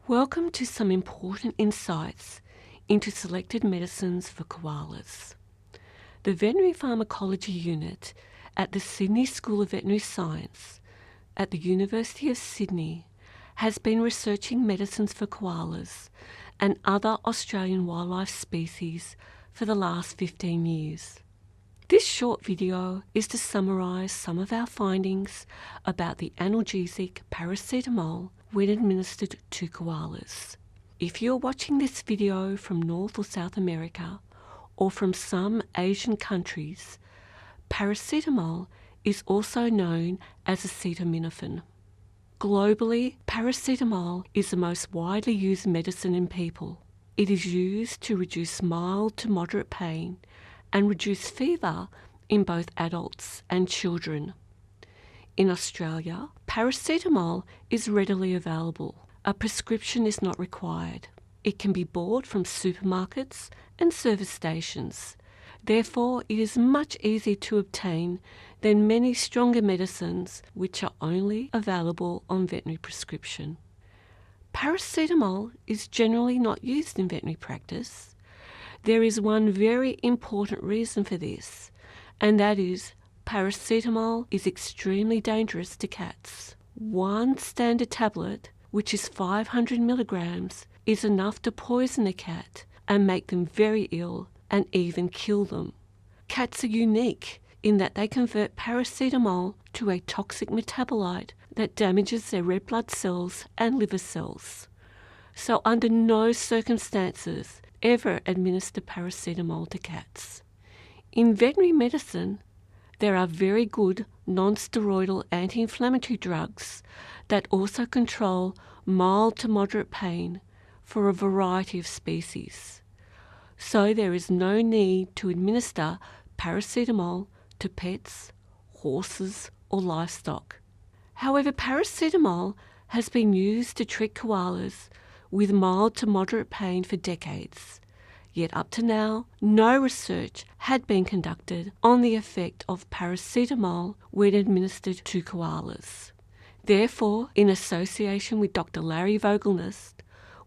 Welcome to some important insights into selected medicines for koalas. The Veterinary Pharmacology Unit at the Sydney School of Veterinary Science at the University of Sydney has been researching medicines for koalas and other Australian wildlife species for the last 15 years. This short video is to summarise some of our findings about the analgesic paracetamol when administered to koalas. If you're watching this video from North or South America or from some Asian countries, paracetamol is also known as acetaminophen. Globally, paracetamol is the most widely used medicine in people. It is used to reduce mild to moderate pain and reduce fever in both adults and children. In Australia, paracetamol is readily available. A prescription is not required. It can be bought from supermarkets and service stations. Therefore, it is much easier to obtain than many stronger medicines which are only available on veterinary prescription. Paracetamol is generally not used in veterinary practice. There is one very important reason for this, and that is paracetamol is extremely dangerous to cats. One standard tablet, which is 500 milligrams, is enough to poison a cat and make them very ill and even kill them. Cats are unique in that they convert paracetamol to a toxic metabolite that damages their red blood cells and liver cells. So under no circumstances ever administer paracetamol to cats. In veterinary medicine, there are very good non-steroidal anti-inflammatory drugs that also control mild to moderate pain for a variety of species. So there is no need to administer paracetamol to pets, horses, or livestock. However, paracetamol has been used to treat koalas with mild to moderate pain for decades. Yet up to now, no research had been conducted on the effect of paracetamol when administered to koalas. Therefore, in association with Dr. Larry Vogelnest,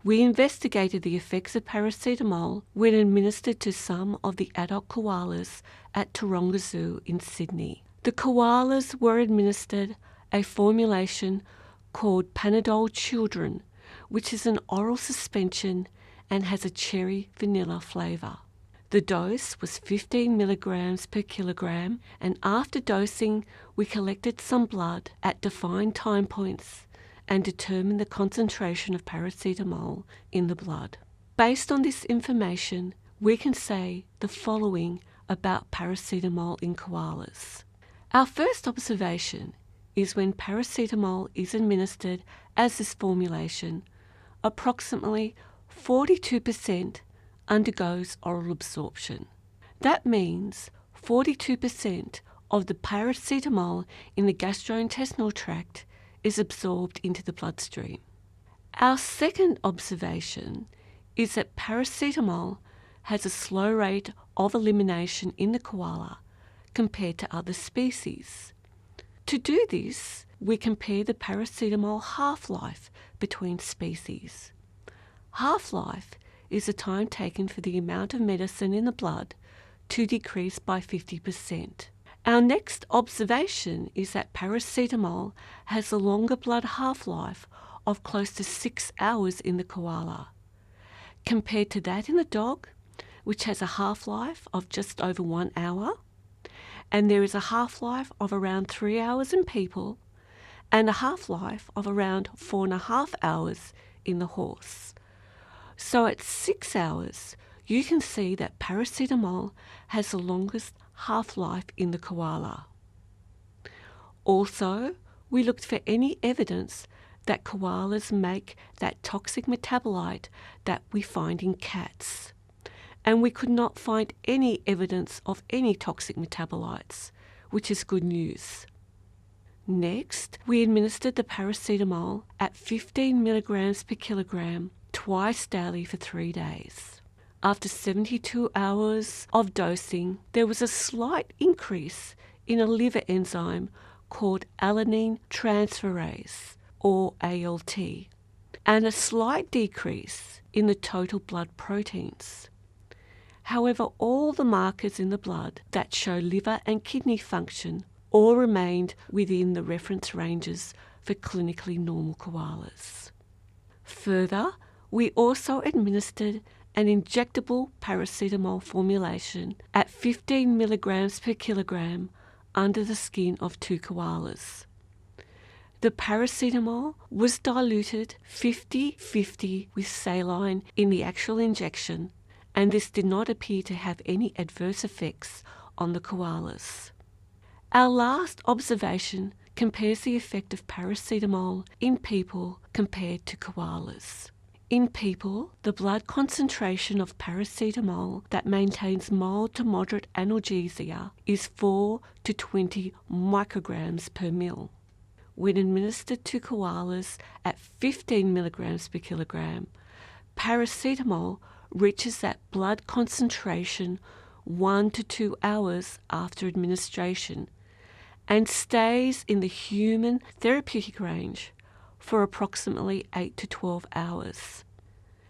we investigated the effects of paracetamol when administered to some of the adult koalas at Taronga Zoo in Sydney. The koalas were administered a formulation called Panadol Children, which is an oral suspension and has a cherry vanilla flavour. The dose was 15 milligrams per kilogram, and after dosing we collected some blood at defined time points and determined the concentration of paracetamol in the blood. Based on this information, we can say the following about paracetamol in koalas. Our first observation is when paracetamol is administered as this formulation, approximately 42% undergoes oral absorption. That means 42% of the paracetamol in the gastrointestinal tract is absorbed into the bloodstream. Our second observation is that paracetamol has a slow rate of elimination in the koala compared to other species. To do this, we compare the paracetamol half-life between species. Half-life is the time taken for the amount of medicine in the blood to decrease by 50%. Our next observation is that paracetamol has a longer blood half-life of close to 6 hours in the koala, compared to that in the dog, which has a half-life of just over 1 hour, and there is a half-life of around 3 hours in people, and a half-life of around 4.5 hours in the horse. So at 6 hours, you can see that paracetamol has the longest half-life in the koala. Also, we looked for any evidence that koalas make that toxic metabolite that we find in cats, and we could not find any evidence of any toxic metabolites, which is good news. Next, we administered the paracetamol at 15 milligrams per kilogram twice daily for 3 days. After 72 hours of dosing, there was a slight increase in a liver enzyme called alanine transferase, or ALT, and a slight decrease in the total blood proteins. However, all the markers in the blood that show liver and kidney function all remained within the reference ranges for clinically normal koalas. Further, we also administered an injectable paracetamol formulation at 15 milligrams per kilogram under the skin of 2 koalas. The paracetamol was diluted 50-50 with saline in the actual injection, and this did not appear to have any adverse effects on the koalas. Our last observation compares the effect of paracetamol in people compared to koalas. In people, the blood concentration of paracetamol that maintains mild to moderate analgesia is 4 to 20 micrograms per mil. When administered to koalas at 15 milligrams per kilogram, paracetamol reaches that blood concentration 1 to 2 hours after administration and stays in the human therapeutic range for approximately 8 to 12 hours.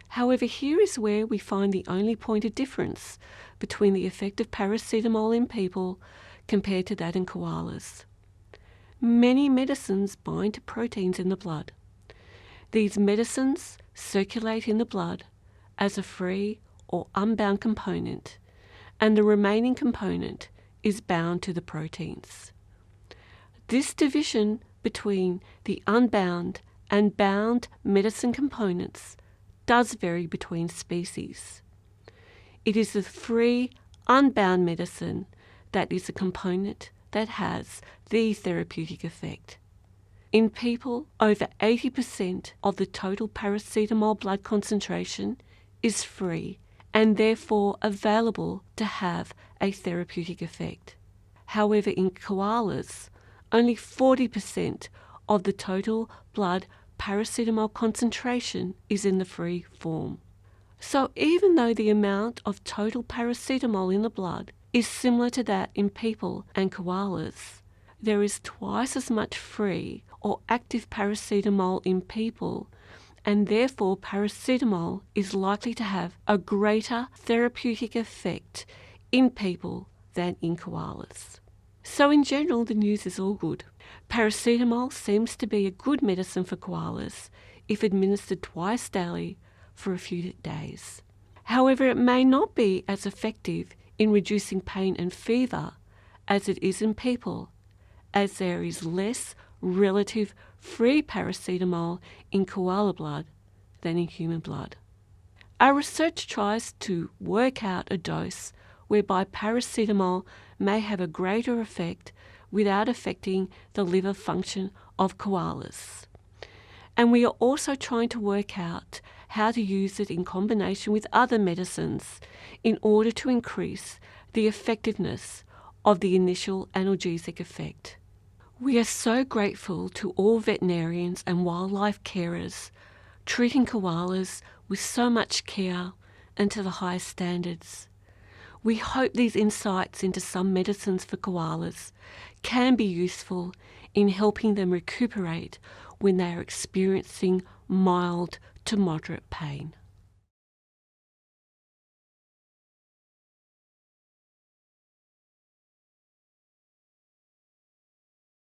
However, here is where we find the only point of difference between the effect of paracetamol in people compared to that in koalas. Many medicines bind to proteins in the blood. These medicines circulate in the blood as a free or unbound component, and the remaining component is bound to the proteins. This division between the unbound and bound medicine components does vary between species. It is the free, unbound medicine that is a component that has the therapeutic effect. In people, over 80% of the total paracetamol blood concentration is free and therefore available to have a therapeutic effect. However, in koalas, only 40% of the total blood paracetamol concentration is in the free form. So even though the amount of total paracetamol in the blood is similar to that in people and koalas, there is twice as much free or active paracetamol in people, and therefore paracetamol is likely to have a greater therapeutic effect in people than in koalas. So in general, the news is all good. Paracetamol seems to be a good medicine for koalas if administered twice daily for a few days. However, it may not be as effective in reducing pain and fever as it is in people, as there is less relative free paracetamol in koala blood than in human blood. Our research tries to work out a dose whereby paracetamol may have a greater effect without affecting the liver function of koalas. And we are also trying to work out how to use it in combination with other medicines in order to increase the effectiveness of the initial analgesic effect. We are so grateful to all veterinarians and wildlife carers treating koalas with so much care and to the highest standards. We hope these insights into some medicines for koalas can be useful in helping them recuperate when they are experiencing mild to moderate pain.